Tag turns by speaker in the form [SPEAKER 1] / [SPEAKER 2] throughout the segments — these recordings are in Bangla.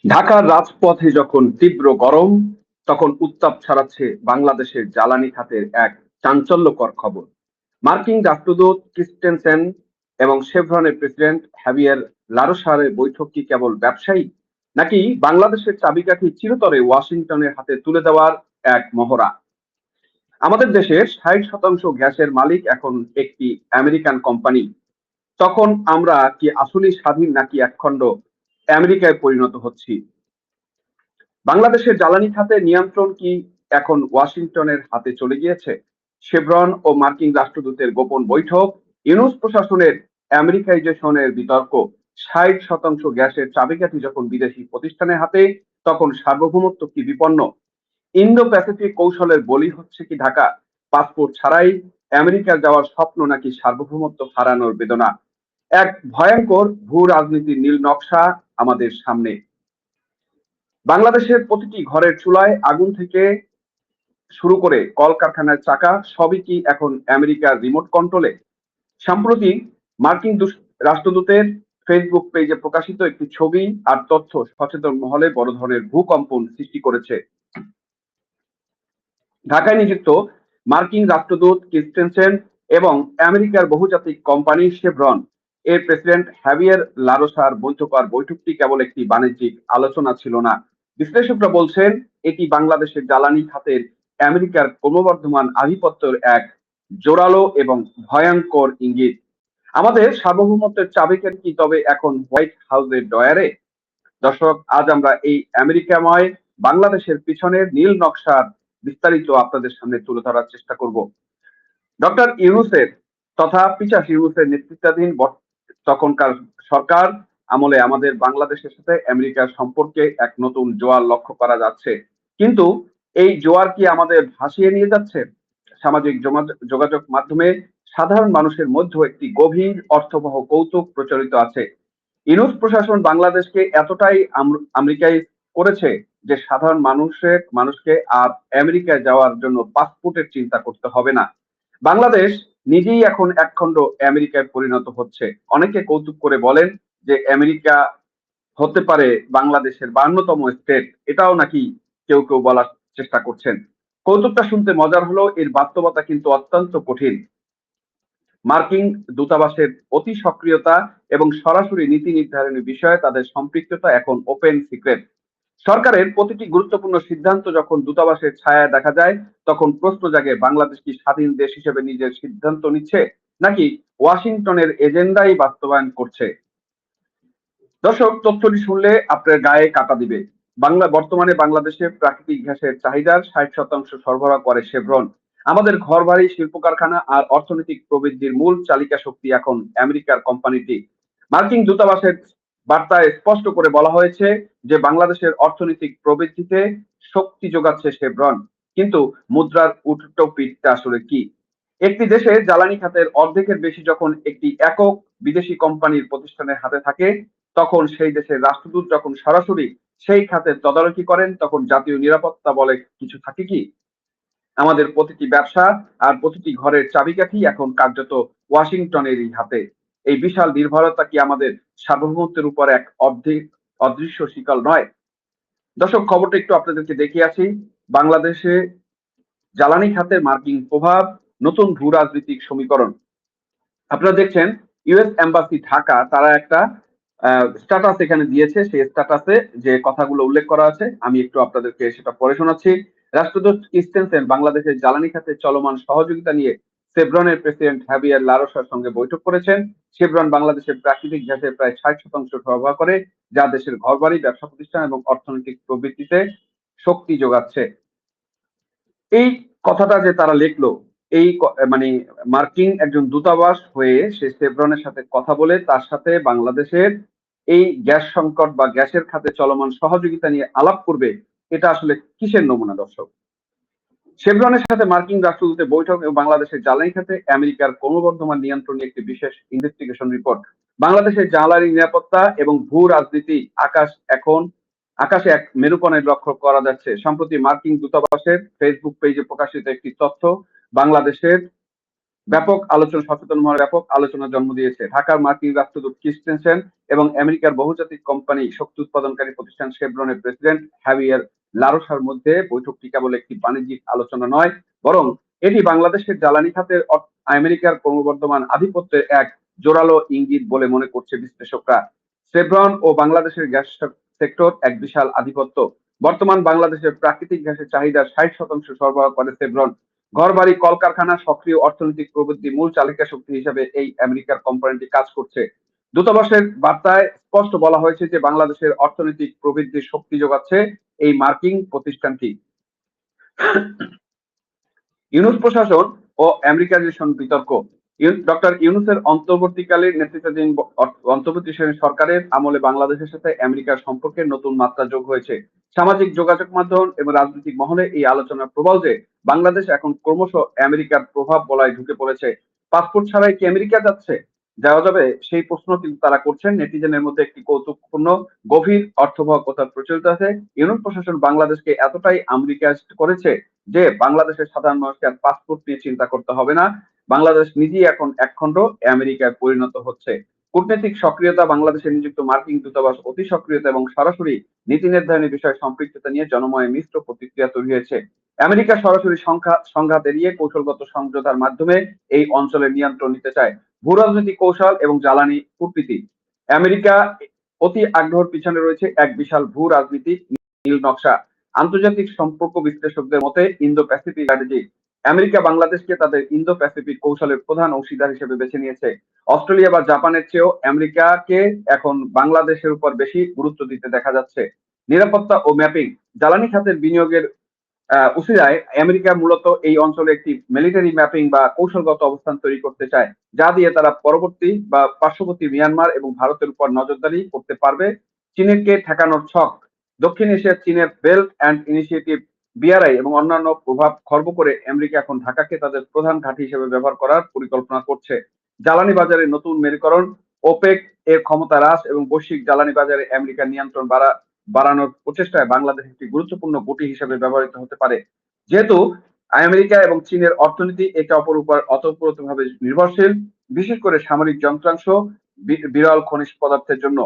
[SPEAKER 1] ঢাকার রাজপথে যখন তীব্র গরম, তখন উত্তাপ ছড়াচ্ছে বাংলাদেশের জ্বালানি খাতের এক চাঞ্চল্যকর খবর। মার্কিন রাষ্ট্রদূত ক্রিস্টেনসেন এবং শেভরনের প্রেসিডেন্ট হ্যাভিয়ার লারোসারের বৈঠক কি কেবল ব্যবসায়িক, নাকি বাংলাদেশের চাবিকাঠি চিরতরে ওয়াশিংটনের হাতে তুলে দেওয়ার এক মহড়া? আমাদের দেশের 60% গ্যাসের মালিক এখন একটি আমেরিকান কোম্পানি। তখন আমরা কি আসলেই স্বাধীন, নাকি একখণ্ড আমেরিকায় পরিণত হচ্ছি? বাংলাদেশের জ্বালানি খাতের নিয়ন্ত্রণ কি এখন ওয়াশিংটনের হাতে চলে গিয়েছে? শেভরন ও মার্কিন রাষ্ট্রদূতের গোপন বৈঠক, ইউনুস প্রশাসনের আমেরিকাইজেশনের বিতর্ক, 60% গ্যাসের চাবিকাঠি যখন বিদেশি প্রতিষ্ঠানের হাতে, তখন সার্বভৌমত্ব কি বিপন্ন? ইন্দো প্যাসিফিক কৌশলের বলি হচ্ছে কি ঢাকা? পাসপোর্ট ছাড়াই আমেরিকা যাওয়ার স্বপ্ন, নাকি সার্বভৌমত্ব হারানোর বেদনা? এক ভয়ঙ্কর ভূ রাজনীতির নীল নকশা আমাদের সামনে। বাংলাদেশের প্রতিটি ঘরের চুলায় আগুন থেকে শুরু করে কলকারখানার চাকা সবই কি এখন আমেরিকার রিমোট কন্ট্রোলে? সম্প্রতি মার্কিন রাষ্ট্রদূতের ফেসবুক পেজে প্রকাশিত একটি ছবি আর তথ্য সচেতন মহলে বড় ধরনের ভূকম্পন সৃষ্টি করেছে। ঢাকায় নিযুক্ত মার্কিন রাষ্ট্রদূত ক্রিস্টেনসেন এবং আমেরিকার বহুজাতিক কোম্পানি শেভরন এর প্রেসিডেন্ট হ্যাভিয়ার লারোসার বৈঠকটি কেবল একটি বাণিজ্যিক আলোচনা ছিল না। বিশ্লেষকরা বলছেন এটি বাংলাদেশের জ্বালানি খাতের আমেরিকার ক্রমবর্ধমান আধিপত্যের এক জোরালো এবং ভয়ঙ্কর ইঙ্গিত। আমাদের সার্বভৌমত্বের চাবিকাঠি কি তবে এখন হোয়াইট হাউসের ডয়ারে? দর্শক, আজ আমরা এই আমেরিকাময় বাংলাদেশের পিছনের নীল নকশার বিস্তারিত আপনাদের সামনে তুলে ধরার চেষ্টা করব। ডক্টর ইউনুসের তথা পিশাচ ইউনুসের নেতৃত্বাধীন তখনকার সরকার আমলে আমাদের বাংলাদেশের সাথে আমেরিকার সম্পর্কে এক নতুন জোয়ার লক্ষ্য করা যাচ্ছে। কিন্তু এই জোয়ার কি আমাদের ভাসিয়ে নিয়ে যাচ্ছে? সামাজিক যোগাযোগ মাধ্যমে সাধারণ মানুষের মধ্যে একটি গভীর অর্থবহ কৌতুক প্রচলিত আছে। ইউনুস প্রশাসন বাংলাদেশকে এতটাই আমেরিকায় করেছে যে সাধারণ মানুষকে আর আমেরিকায় যাওয়ার জন্য পাসপোর্টের চিন্তা করতে হবে না। বাংলাদেশ নিজেই এখন একখণ্ড আমেরিকায় পরিণত হচ্ছে। অনেকে কৌতুক করে বলেন যে আমেরিকা হতে পারে বাংলাদেশের 52তম স্টেট, এটাও নাকি কেউ কেউ বলার চেষ্টা করছেন। কৌতুকটা শুনতে মজার হলেও এর বাস্তবতা কিন্তু অত্যন্ত কঠিন। মার্কিন দূতাবাসের অতি সক্রিয়তা এবং সরাসরি নীতি নির্ধারণী বিষয়ে তাদের সম্পৃক্ততা এখন ওপেন সিক্রেট। সরকারের প্রতিটি গুরুত্বপূর্ণ সিদ্ধান্ত যখন দূতাবাসের ছায়ায় দেখা যায়, তখন প্রশ্ন জাগে বাংলাদেশ কি স্বাধীন দেশ হিসেবে নিজের সিদ্ধান্ত নিচ্ছে, নাকি ওয়াশিংটনের এজেন্ডাই বাস্তবায়ন করছে? দর্শক, তথ্যটি শুনলে আপনার গায়ে কাটা দিবে। বর্তমানে বাংলাদেশে প্রাকৃতিক গ্যাসের চাহিদার 60% সরবরাহ করে শেভরন। আমাদের ঘরবাড়ি, শিল্প কারখানা আর অর্থনৈতিক প্রবৃদ্ধির মূল চালিকা শক্তি এখন আমেরিকার কোম্পানিটি। মার্কিন দূতাবাসের বার্তায় স্পষ্ট করে বলা হয়েছে যে বাংলাদেশের অর্থনৈতিক প্রবৃদ্ধিতে শক্তি যোগাচ্ছে শেভরন। কিন্তু মুদ্রার উল্টো পিঠটা আসলে কি? একটি দেশে জ্বালানি খাতের অর্ধেকের বেশি যখন একটি একক বিদেশি কোম্পানির প্রতিষ্ঠানের হাতে থাকে, তখন সেই দেশের রাষ্ট্রদূত যখন সরাসরি সেই খাতের তদারকি করেন, তখন জাতীয় নিরাপত্তা বলে কিছু থাকে কি? আমাদের প্রতিটি ব্যবসা আর প্রতিটি ঘরের চাবিকাঠি এখন কার্যত ওয়াশিংটনেরই হাতে। এই বিশাল নির্ভরতা কি আমাদের সার্বভৌমত্বের উপর এক অদৃশ্য শিকল নয়? দর্শক, খবরটা একটু আপনাদেরকে দেখিয়ে আসি। বাংলাদেশে জ্বালানি খাতের মার্কিন প্রভাব, নতুন ভূ রাজনৈতিক সমীকরণ। আপনারা দেখছেন ইউএস এম্বাসি ঢাকা, তারা একটা স্ট্যাটাস এখানে দিয়েছে। সেই স্ট্যাটাসে যে কথাগুলো উল্লেখ করা আছে আমি একটু আপনাদেরকে সেটা পড়ে শোনাচ্ছি। রাষ্ট্রদূত ক্রিস্টেনসেন বাংলাদেশের জ্বালানি খাতে চলমান সহযোগিতা নিয়ে শেভরনের প্রেসিডেন্ট হ্যাভিয়ার লারোসার সঙ্গে বৈঠক করেছেন। শেভরন বাংলাদেশের প্রাকৃতিক গ্যাসের প্রায় 60% সরবরাহ করে, যা দেশের ঘরবাড়ি, ব্যবসা প্রতিষ্ঠান এবং অর্থনৈতিক প্রবৃদ্ধিতে শক্তি যোগাচ্ছে। এই কথাটা যে তারা লিখলো, এই মানে মার্কিন একজন দূতাবাস হয়ে সে শেভরনের সাথে কথা বলে তার সাথে বাংলাদেশের এই গ্যাস সংকট বা গ্যাসের খাতে চলমান সহযোগিতা নিয়ে আলাপ করবে, এটা আসলে কিসের নমুনা? দর্শক, শেভরনের সাথে মার্কিন রাষ্ট্রদূতের বৈঠক এবং বাংলাদেশের জ্বালানি খাতে আমেরিকার ক্রমবর্ধমান নিয়ন্ত্রণ নিয়ে একটি বিশেষ ইনভেস্টিগেশন রিপোর্ট। বাংলাদেশের জ্বালানি নিরাপত্তা এবং ভূ রাজনীতি আকাশে এক মেরুকরণের লক্ষ্য করা যাচ্ছে। সম্প্রতি মার্কিন দূতাবাসের ফেসবুক পেজে প্রকাশিত একটি তথ্য বাংলাদেশের ব্যাপক আলোচনা, সচেতন মহলে ব্যাপক আলোচনার জন্ম দিয়েছে। ঢাকার মার্কিন রাষ্ট্রদূত ক্রিস্টেনসেন এবং আমেরিকার বহুজাতিক কোম্পানি শক্তি উৎপাদনকারী প্রতিষ্ঠান শেভরনের প্রেসিডেন্ট হ্যাভিয়ার লারোসার মধ্যে বৈঠকটি কেবল একটি বাণিজ্যিক আলোচনা নয়, বরং এটি বাংলাদেশের জ্বালানি খাতের আমেরিকার ক্রমবর্ধমান আধিপত্যের এক জোরালো ইঙ্গিত বলে মনে করছে বিশ্লেষকরা। শেভরন ও বাংলাদেশের গ্যাস সেক্টর এক বিশাল আধিপত্য। বর্তমান বাংলাদেশের প্রাকৃতিক গ্যাসের চাহিদার 60% সরবরাহ করে শেভরন। ঘরবাড়ি, কলকারখানা, সক্রিয় অর্থনৈতিক প্রবৃদ্ধি মূল চালিকা শক্তি হিসেবে এই আমেরিকার কোম্পানিটি কাজ করছে। দূতাবাসের বার্তায় স্পষ্ট বলা হয়েছে যে বাংলাদেশের অর্থনৈতিক প্রবৃদ্ধির শক্তি যোগাচ্ছে এই মার্কিন প্রতিষ্ঠানটি। ইউনূস প্রশাসন ও আমেরিকানাইজেশন বিতর্ক। ডক্টর ইউনূসের অন্তর্বর্তীকালীন নেতৃত্বাধীন অন্তর্বর্তীকালীন সরকারের আমলে বাংলাদেশের সাথে আমেরিকার সম্পর্কের নতুন মাত্রা যোগ হয়েছে। সামাজিক যোগাযোগ মাধ্যম এবং রাজনৈতিক মহলে এই আলোচনার প্রবল যে বাংলাদেশ এখন ক্রমশ আমেরিকার প্রভাব বলয়ে ঢুকে পড়েছে। পাসপোর্ট ছাড়াই কি আমেরিকা যাওয়া যাবে, সেই প্রশ্ন কিন্তু তারা করছেন। নেটিজেনের মধ্যে একটি কৌতুকপূর্ণ গভীর অর্থবহ কথা প্রচলিত আছে। ইউনূস প্রশাসন বাংলাদেশকে এতটাই আমেরিকাইজড করেছে যে বাংলাদেশের সাধারণ মানুষকে আর পাসপোর্ট নিয়ে চিন্তা করতে হবে না। বাংলাদেশ নিজেই এখন একখণ্ড আমেরিকায় পরিণত হচ্ছে। কূটনৈতিক সক্রিয়তা। বাংলাদেশে নিযুক্ত মার্কিন দূতাবাস অতি সক্রিয়তা এবং সরাসরি নীতি নির্ধারণী বিষয়ে সম্পৃক্ততা নিয়ে জনমনে মিশ্র প্রতিক্রিয়া তৈরি হয়েছে। আমেরিকা সরাসরি সংঘাত এড়িয়ে কৌশলগত সমঝোতার মাধ্যমে এই অঞ্চলের নিয়ন্ত্রণ নিতে চায়। ভূরাজনৈতিক কৌশল এবং জ্বালানি কূটনীতি। আমেরিকা অতি আগ্রহের পিছনে রয়েছে এক বিশাল ভূ রাজনীতিক নীল নকশা। আন্তর্জাতিক সম্পর্ক বিশ্লেষকদের মতে ইন্দো প্যাসিফিক স্ট্র্যাটেজি। আমেরিকা বাংলাদেশকে তাদের ইন্দো প্যাসিফিক কৌশলের প্রধান অংশীদার হিসেবে বেছে নিয়েছে। অস্ট্রেলিয়া বা জাপানের চেয়েও আমেরিকাকে এখন বাংলাদেশের উপর বেশি গুরুত্ব দিতে দেখা যাচ্ছে। নিরাপত্তা ও ম্যাপিং। জ্বালানি খাতের বিনিয়োগের উসিলায় আমেরিকা মূলত এই অঞ্চলে একটি মিলিটারি ম্যাপিং বা কৌশলগত অবস্থান তৈরি করতে চায়, যা দিয়ে তারা পরবর্তী বা পার্শ্ববর্তী মিয়ানমার এবং ভারতের উপর নজরদারি করতে পারবে। চীনকে ঠেকানোর ছক। দক্ষিণ এশিয়ার চীনের বেল্ট অ্যান্ড ইনিশিয়েটিভ, বিআরআই এবং অন্যান্য প্রভাব খর্ব করে আমেরিকা এখন ঢাকাকে তাদের প্রধান ঘাঁটি হিসেবে ব্যবহার করার পরিকল্পনা করছে। জ্বালানি বাজারে নতুন মেরুকরণ। ওপেক এর ক্ষমতা হ্রাস এবং বৈশ্বিক জ্বালানি বাজারে আমেরিকার নিয়ন্ত্রণ বাড়ানোর প্রচেষ্টায় বাংলাদেশ একটি গুরুত্বপূর্ণ গুটি হিসেবে ব্যবহৃত হতে পারে। যেহেতু আমেরিকা এবং চীনের অর্থনীতি একে অপর উপর ওতপ্রোতভাবে নির্ভরশীল, বিশেষ করে সামরিক যন্ত্রাংশ, বিরল খনিজ পদার্থের জন্য,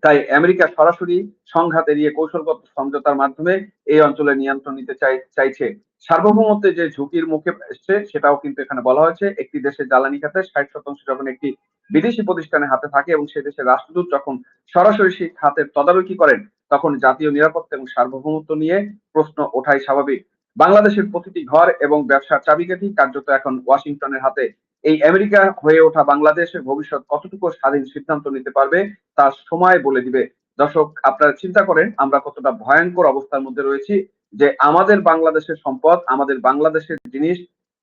[SPEAKER 1] তাই আমেরিকা সরাসরি সংঘাত এড়িয়ে কৌশলগত সমঝোতার মাধ্যমে এই অঞ্চলে নিয়ন্ত্রণ নিতে চাইছে। সার্বভৌমত্বের যে ঝুঁকির মুখে এসছে সেটাও কিন্তু এখানে বলা হয়েছে। একটি দেশের জ্বালানি খাতে 60% যখন একটি বিদেশি প্রতিষ্ঠানের হাতে থাকে এবং সে দেশের রাষ্ট্রদূত যখন সরাসরি সেই খাতের তদারকি করেন, তখন জাতীয় নিরাপত্তা এবং সার্বভৌমত্ব নিয়ে প্রশ্ন ওঠাই স্বাভাবিক। বাংলাদেশের প্রতিটি ঘর এবং ব্যবসার চাবিকাঠি কার্যত এখন ওয়াশিংটনের হাতে। এই আমেরিকা হয়ে ওঠা বাংলাদেশের ভবিষ্যৎ কতটুকু স্বাধীন সিদ্ধান্ত নিতে পারবে তা সময় বলে দিবে। দর্শক, আপনারা চিন্তা করেন আমরা কতটা ভয়ঙ্কর অবস্থার মধ্যে রয়েছি, যে আমাদের বাংলাদেশের সম্পদ, আমাদের বাংলাদেশের জিনিস,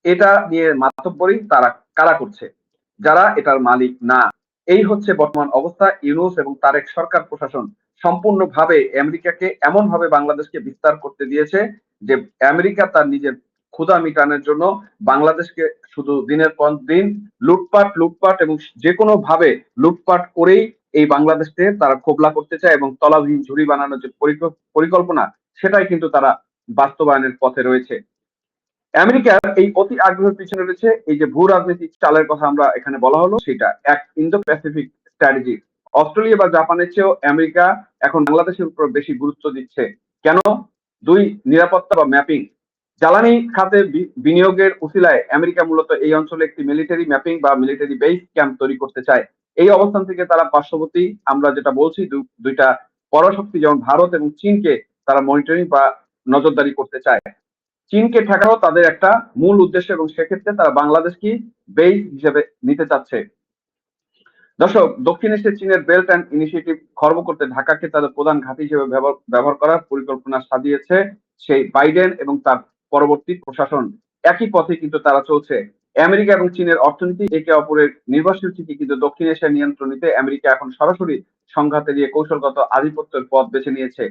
[SPEAKER 1] এটা নিয়ে মাতব্বরি তারা কারা করছে, যারা এটার মালিক না। এই হচ্ছে বর্তমান অবস্থা। ইউনূস এবং তারেক সরকার প্রশাসন সম্পূর্ণভাবে আমেরিকাকে এমন ভাবে বাংলাদেশকে বিস্তার করতে দিয়েছে যে আমেরিকা তার নিজের ক্ষুধা মিটানোর জন্য বাংলাদেশকে শুধু দিনের পর দিন লুটপাট এবং যে কোনো ভাবে লুটপাট করেই এই বাংলাদেশকে তারা খোবলা করতে চায় এবং তলাবিহীন ঝুড়ি বানানোর যে পরিকল্পনা, সেটাই কিন্তু তারা বাস্তবায়নের পথে রয়েছে। আমেরিকার এই অতি আগ্রহের পিছনে রয়েছে এই যে ভূ রাজনৈতিক চালের কথা আমরা এখানে বলা হলো, সেটা এক ইন্দো প্যাসিফিক স্ট্র্যাটেজি। অস্ট্রেলিয়া বা জাপানের চেয়েও আমেরিকা এখন বাংলাদেশের উপর বেশি গুরুত্ব দিচ্ছে। কেন? দুই, নিরাপত্তা বা ম্যাপিং। জ্বালানি খাতে বিনিয়োগের উসিলায় আমেরিকা মূলত এই অঞ্চলে একটি মিলিটারি ম্যাপিং বা মিলিটারি বেস ক্যাম্প তৈরি করতে চায়। এই অবস্থান থেকে তারা পার্শ্ববর্তী, আমরা যেটা বলছি, দুইটা পরাশক্তি যেমন ভারত এবং চীনকে তারা মনিটরিং বা নজরদারি করতে চায়। চীনকে ঠেকানো তাদের একটা মূল উদ্দেশ্য এবং সেক্ষেত্রে তারা বাংলাদেশকে বেস হিসেবে নিতে চাচ্ছে। দর্শক, দক্ষিণ এশিয়ার চীনের বেল্ট অ্যান্ড ইনিশিয়েটিভ খর্ব করতে ঢাকাকে তাদের প্রধান ঘাঁটি হিসেবে ব্যবহার করার পরিকল্পনা সাজিয়েছে সেই বাইডেন এবং তার পরবর্তী প্রশাসন। একই পথে কিন্তু তারা চলছে। আমেরিকা এবং চীনের অর্থনীতি একে অপরের নির্ভরশীল থেকে কিন্তু দক্ষিণ এশিয়ার নিয়ন্ত্রণ নিতে আমেরিকা এখন সরাসরি সংঘাত এড়িয়ে কৌশলগত আধিপত্যের পথ বেছে নিয়েছে।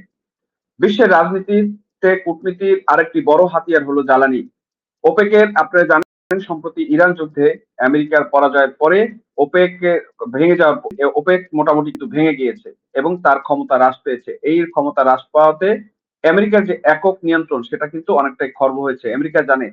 [SPEAKER 1] বিশ্বের রাজনীতিতে কূটনীতির আরেকটি বড় হাতিয়ার হলো জ্বালানি। ওপেকের, আপনারা জানেন সম্প্রতি ইরান যুদ্ধে আমেরিকার পরাজয়ের পরে ওপেক ভেঙে যাওয়ার, ওপেক মোটামুটি কিন্তু ভেঙে গিয়েছে এবং তার ক্ষমতা হ্রাস পেয়েছে। এই ক্ষমতা হ্রাস পাওয়াতে আমেরিকার যে একক নিয়ন্ত্রণ সেটা কিন্তু অনেকটাই খর্ব হয়েছে। আমেরিকা জানে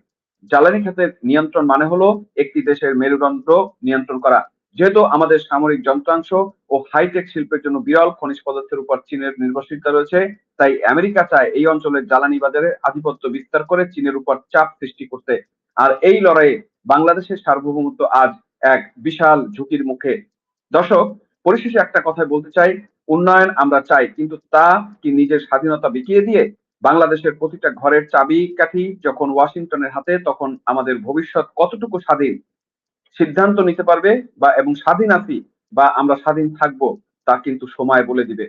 [SPEAKER 1] জ্বালানি খাতের নিয়ন্ত্রণ মানে হলো একটি দেশের মেরুদণ্ড নিয়ন্ত্রণ করা। যেহেতু আমাদের সামরিক যন্ত্রাংশ ও হাইটেক শিল্পের জন্য বিরল খনিজ পদার্থের উপর চীনের নির্ভরশীলতা রয়েছে, তাই আমেরিকা চায় এই অঞ্চলের জ্বালানি বাজারে আধিপত্য বিস্তার করে চীনের উপর চাপ সৃষ্টি করতে। আর এই লড়াইয়ে বাংলাদেশের সার্বভৌমত্ব আজ এক বিশাল ঝুঁকির মুখে। দর্শক, পরিশেষে একটা কথাই বলতে চাই, উন্নয়ন আমরা চাই, কিন্তু তা কি নিজের স্বাধীনতা বিকিয়ে দিয়ে? বাংলাদেশের প্রতিটা ঘরের চাবিকাঠি যখন ওয়াশিংটনের হাতে, তখন আমাদের ভবিষ্যৎ কতটুকু স্বাধীন সিদ্ধান্ত নিতে পারবে বা এবং স্বাধীন আছি বা আমরা স্বাধীন থাকবো, তা কিন্তু সময় বলে দিবে।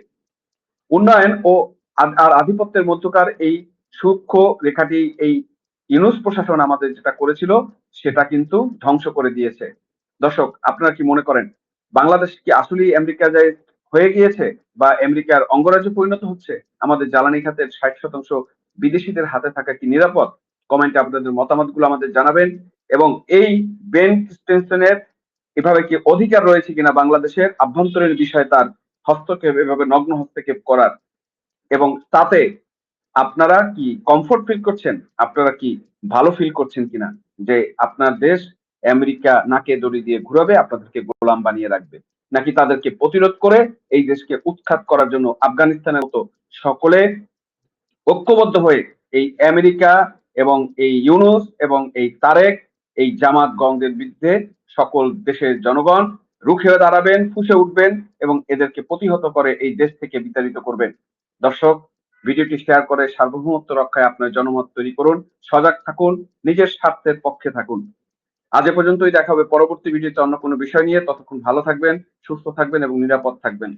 [SPEAKER 1] উন্নয়ন ও আর আধিপত্যের মধ্যকার এই সূক্ষ্ম রেখাটি এই ইউনূস প্রশাসন আমাদের যেটা করেছিল সেটা কিন্তু ধ্বংস করে দিয়েছে। দর্শক, আপনারা কি মনে করেন বাংলাদেশ কি আসলেই আমেরিকা যায় হয়ে গিয়েছে বা আমেরিকার অঙ্গরাজ্যে পরিণত হচ্ছে? আমাদের জ্বালানি খাতের 60% বিদেশিদের হাতে থাকা কি নিরাপদ? কমেন্টে আপনাদের মতামতগুলো আমাদের জানাবেন। এবং এই বেন স্টেনসনের এভাবে কি অধিকার রয়েছে কিনা বাংলাদেশের আভ্যন্তরীণ বিষয়ে তার হস্তক্ষেপ, এভাবে নগ্ন হস্তক্ষেপ করার? এবং তাতে আপনারা কি কমফোর্ট ফিল করছেন? আপনারা কি ভালো ফিল করছেন কিনা যে আপনার দেশ আমেরিকা নাকে দড়ি দিয়ে ঘুরাবে, আপনাদেরকে গোলাম বানিয়ে রাখবে, নাকি তাদেরকে প্রতিরোধ করে এই দেশকে উৎখাত করার জন্য আফগানিস্তানের মতো সকলে ঐক্যবদ্ধ হয়ে এই আমেরিকা এবং এই ইউনূস এবং এই তারেক, এই জামাত গংদের বিরুদ্ধে সকল দেশের জনগণ রুখে দাঁড়াবেন, ফুঁসে উঠবেন এবং এদেরকে প্রতিহত করে এই দেশ থেকে বিতাড়িত করবেন। দর্শক, ভিডিওটি শেয়ার করে সার্বভৌমত্ব রক্ষায় আপনার জনমত তৈরি করুন, সজাগ থাকুন, নিজের স্বার্থের পক্ষে থাকুন। আজ এ পর্যন্তই, দেখা হবে পরবর্তী ভিডিওতে অন্য কোনো বিষয় নিয়ে। ততক্ষণ ভালো থাকবেন, সুস্থ থাকবেন এবং নিরাপদ থাকবেন।